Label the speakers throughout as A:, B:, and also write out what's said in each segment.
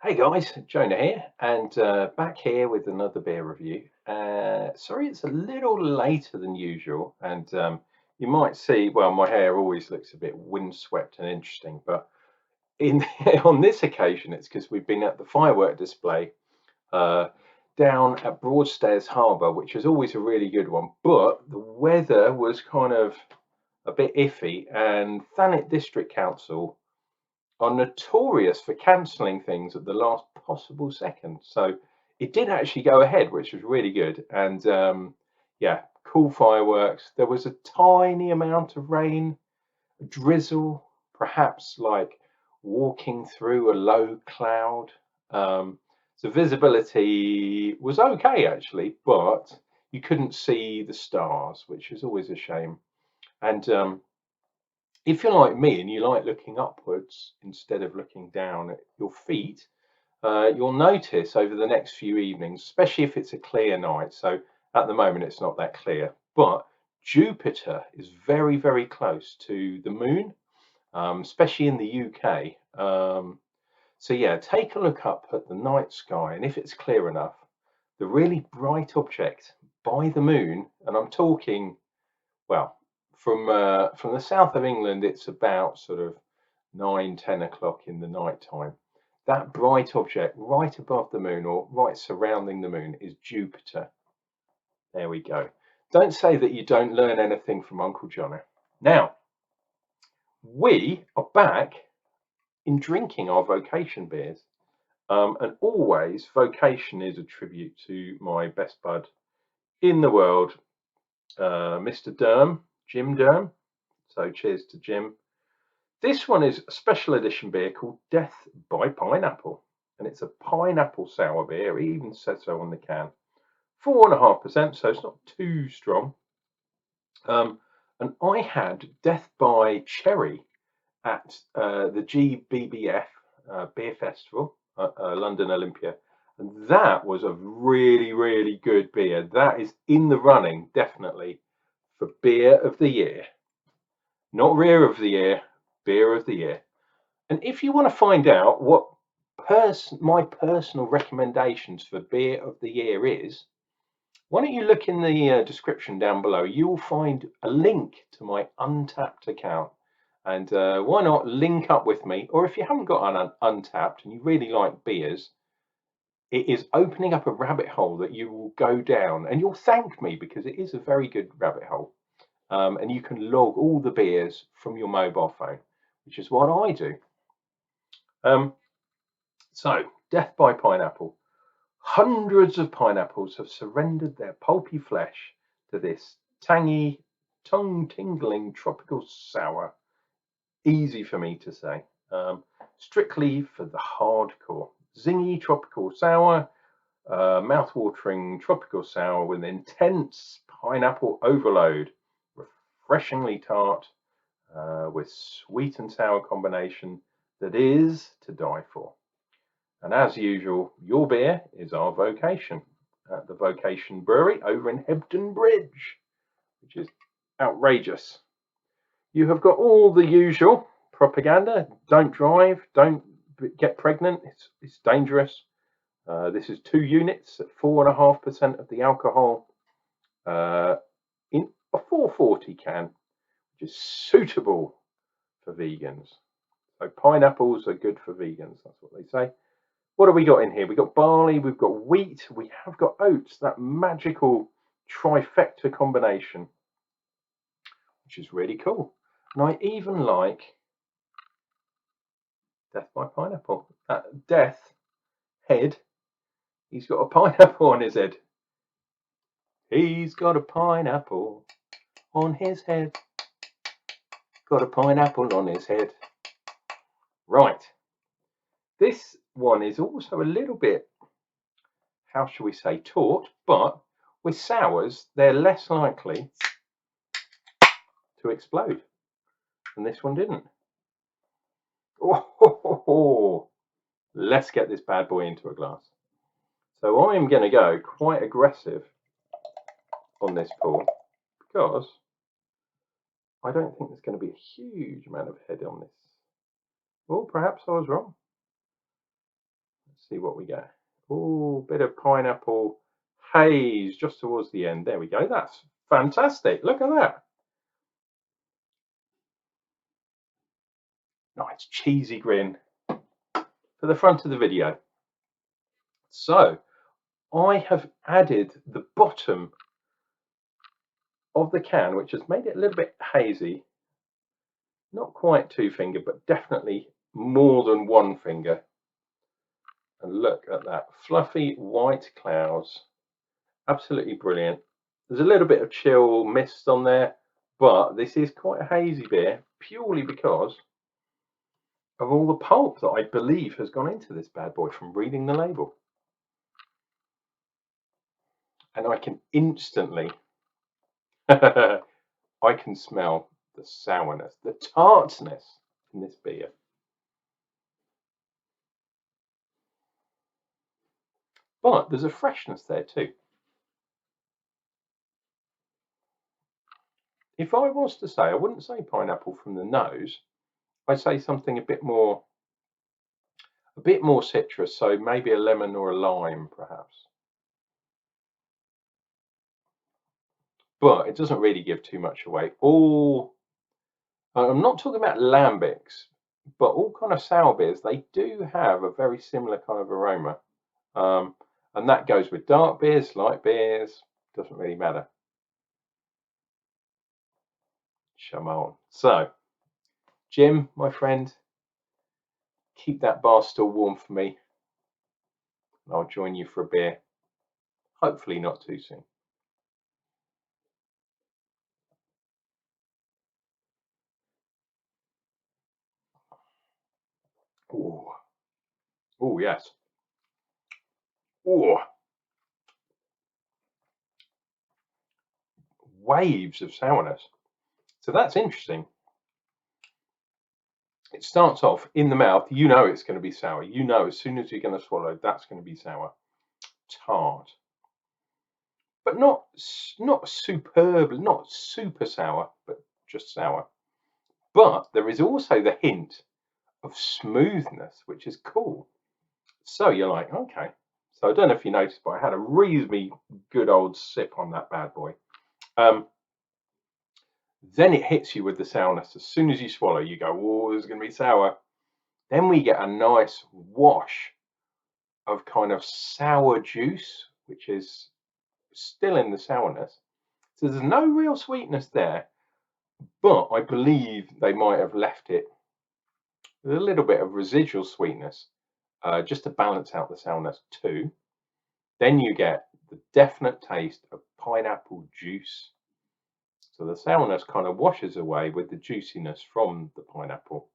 A: Hey guys, Jonah here, and back here with another beer review. Sorry, it's a little later than usual, and you might see, well, my hair always looks a bit windswept and interesting, but in on this occasion, it's because we've been at the firework display uh, down at Broadstairs Harbour, which is always a really good one, but the weather was kind of a bit iffy, and Thanet District Council are notorious for cancelling things at the last possible second. So it did actually go ahead, which was really good. And yeah, cool fireworks. There was a tiny amount of rain, a drizzle, perhaps like walking through a low cloud. So visibility was okay actually, but you couldn't see the stars, which is always a shame. And if you're like me and you like looking upwards instead of looking down at your feet, you'll notice over the next few evenings, especially if it's a clear night. So at the moment, it's not that clear, but Jupiter is very, very close to the moon, especially in the UK. So yeah, take a look up at the night sky, and if it's clear enough, the really bright object by the moon, and I'm talking, well, from the south of England, it's about sort of 9, 10 o'clock in the night time. That bright object right above the moon or right surrounding the moon is Jupiter. There we go. Don't say that you don't learn anything from Unclejona. Now, we are back in drinking our Vocation beers. And always, Vocation is a tribute to my best bud in the world, Mr. Derm, Jim Derm. So cheers to Jim. This one is a special edition beer called Death by Pineapple, and it's a pineapple sour beer. It even says so on the can. 4.5%, so it's not too strong. And I had Death by Cherry at the GBBF Beer Festival at London Olympia, and that was a really, really good beer. That is in the running, definitely, for Beer of the Year. Not Rear of the Year, Beer of the Year. And if you want to find out what my personal recommendations for Beer of the Year is, why don't you look in the description down below? You will find a link to my Untapped account. And why not link up with me? Or if you haven't got an Untapped and you really like beers, it is opening up a rabbit hole that you will go down. And you'll thank me because it is a very good rabbit hole. And you can log all the beers from your mobile phone, which is what I do. So, Death by Pineapple. Hundreds of pineapples have surrendered their pulpy flesh to this tangy, tongue-tingling tropical sour. Easy for me to say. Strictly for the hardcore. Zingy tropical sour, mouth-watering tropical sour with intense pineapple overload. Refreshingly tart, with sweet and sour combination that is to die for. And as usual, your beer is our Vocation at the Vocation Brewery over in Hebden Bridge, which is outrageous. You have got all the usual propaganda. Don't drive, don't get pregnant, it's dangerous. This is 2 units at 4.5% of the alcohol in a 440 can, which is suitable for vegans. So pineapples are good for vegans, that's what they say. What have we got in here? We've got barley, we've got wheat, we have got oats, that magical trifecta combination, which is really cool. And I even like Death by Pineapple. Death head, he's got a pineapple on his head. He's got a pineapple on his head. Got a pineapple on his head. Right. This one is also a little bit, how shall we say, taut, but with sours, they're less likely to explode. And this one didn't. Oh, let's get this bad boy into a glass. So I'm going to go quite aggressive on this pour because I don't think there's going to be a huge amount of head on this. Well, perhaps I was wrong. Let's see what we get. Oh, bit of pineapple haze just towards the end. There we go. That's fantastic. Look at that. Nice cheesy grin for the front of the video. So I have added the bottom of the can, which has made it a little bit hazy. Not quite 2-finger, but definitely more than 1 finger. And look at that, fluffy white clouds. Absolutely brilliant. There's a little bit of chill mist on there, but this is quite a hazy beer purely because of all the pulp that I believe has gone into this bad boy from reading the label. And I can instantly, I can smell the sourness, the tartness in this beer. But there's a freshness there too. If I was to say, I wouldn't say pineapple from the nose. I'd say something a bit more citrus, so maybe a lemon or a lime, perhaps. But it doesn't really give too much away. I'm not talking about lambics, but all kind of sour beers, they do have a very similar kind of aroma. And that goes with dark beers, light beers, doesn't really matter. Come. So, Jim, my friend, keep that bar still warm for me. And I'll join you for a beer. Hopefully not too soon. Oh, oh yes. Oh, waves of sourness. So that's interesting. It starts off in the mouth. You know it's going to be sour. You know as soon as you're going to swallow, that's going to be sour. Tart. But not superb, not super sour, but just sour. But there is also the hint of smoothness, which is cool. So you're like, okay. So I don't know if you noticed, but I had a reasonably good old sip on that bad boy. Then it hits you with the sourness. As soon as you swallow, you go, oh, this is going to be sour. Then we get a nice wash of kind of sour juice, which is still in the sourness. So there's no real sweetness there, but I believe they might have left it with a little bit of residual sweetness just to balance out the sourness too. Then you get the definite taste of pineapple juice. So the sourness kind of washes away with the juiciness from the pineapple.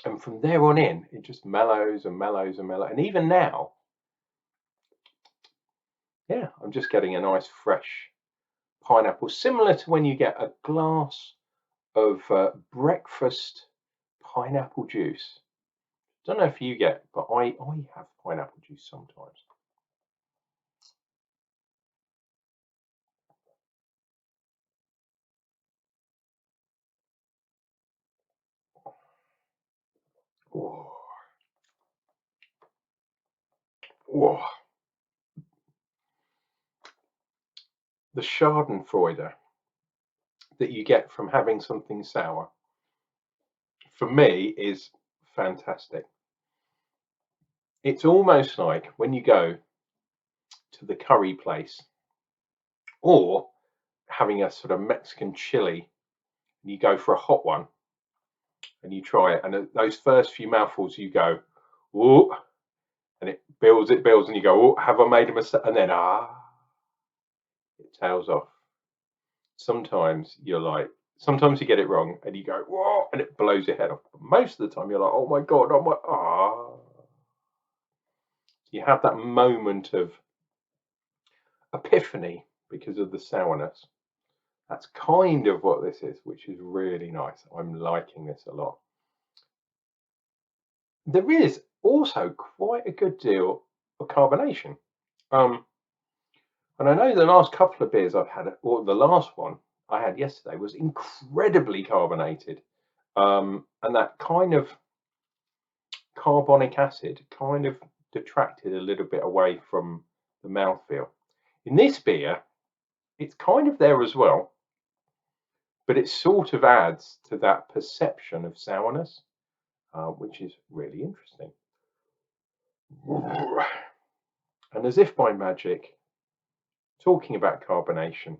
A: And from there on in, it just mellows and mellows and mellows. And even now, yeah, I'm just getting a nice fresh pineapple, similar to when you get a glass of breakfast pineapple juice. Don't know if you get, but I have pineapple juice sometimes. Oh, oh. The Schadenfreude that you get from having something sour, for me, is fantastic. It's almost like when you go to the curry place or having a sort of Mexican chili, and you go for a hot one and you try it, and those first few mouthfuls you go, oh, and it builds, and you go, oh, have I made a mistake? And then, it tails off. Sometimes you're like, sometimes you get it wrong and you go, whoa, and it blows your head off. But most of the time you're like, oh my God, You have that moment of epiphany because of the sourness. That's kind of what this is, which is really nice. I'm liking this a lot. There is also quite a good deal of carbonation. And I know the last couple of beers I've had, or the last one I had yesterday, was incredibly carbonated. And that kind of carbonic acid kind of detracted a little bit away from the mouthfeel. In this beer, it's kind of there as well, but it sort of adds to that perception of sourness, which is really interesting. And as if by magic, talking about carbonation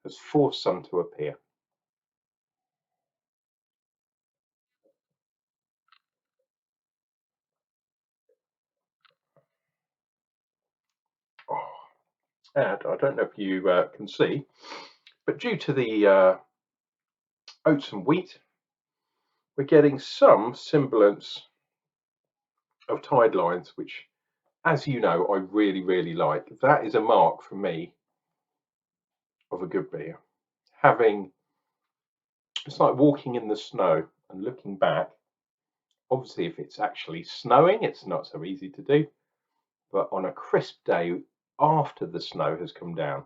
A: has forced some to appear. Oh, and I don't know if you can see, but due to the oats and wheat, we're getting some semblance of tide lines, which, as you know, I really, really like. That is a mark for me of a good beer. It's like walking in the snow and looking back. Obviously, if it's actually snowing, it's not so easy to do. But on a crisp day after the snow has come down,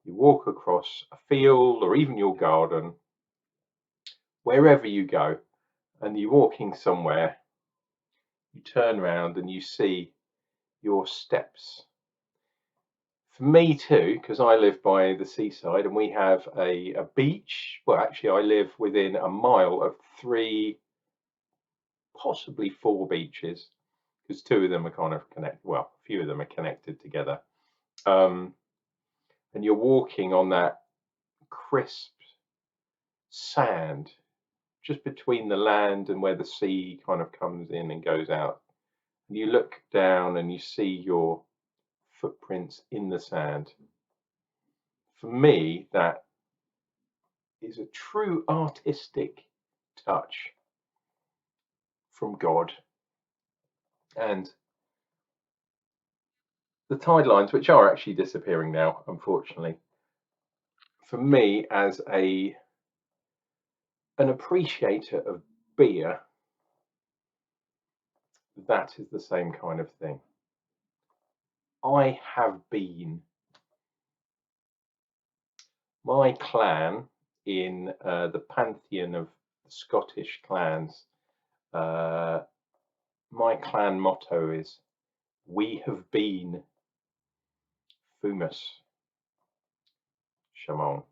A: you walk across a field or even your garden, wherever you go, and you're walking somewhere, you turn around and you see your steps. For me too, because I live by the seaside and we have a beach. Well, actually, I live within a mile of 3, possibly 4 beaches, because 2 of them are kind of connected. Well, a few of them are connected together. And you're walking on that crisp sand just between the land and where the sea kind of comes in and goes out. And you look down and you see your footprints in the sand. For me, that is a true artistic touch from God. And the tide lines, which are actually disappearing now, unfortunately, for me as an appreciator of beer, that is the same kind of thing. I have been, my clan in the pantheon of Scottish clans, my clan motto is, we have been Fumus Shamon.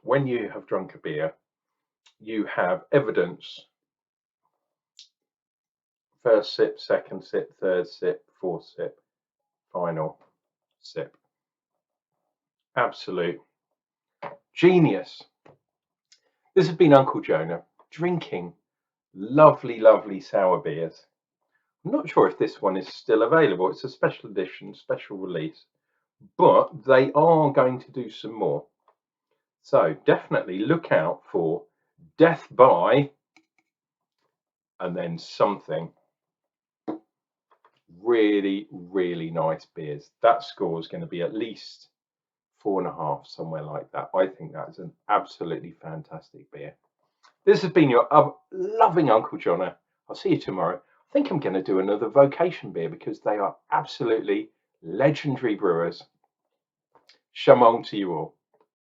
A: When you have drunk a beer, you have evidence. First sip, second sip, third sip, fourth sip, final sip. Absolute genius. This has been Unclejona drinking lovely, lovely sour beers. I'm not sure if this one is still available. It's a special edition, special release, but they are going to do some more. So definitely look out for Death by and then something. Really, really nice beers. That score is going to be at least 4.5, somewhere like that. I think that's an absolutely fantastic beer. This has been your loving Unclejona. I'll see you tomorrow. I think I'm going to do another Vocation beer because they are absolutely legendary brewers. Shamong to you all.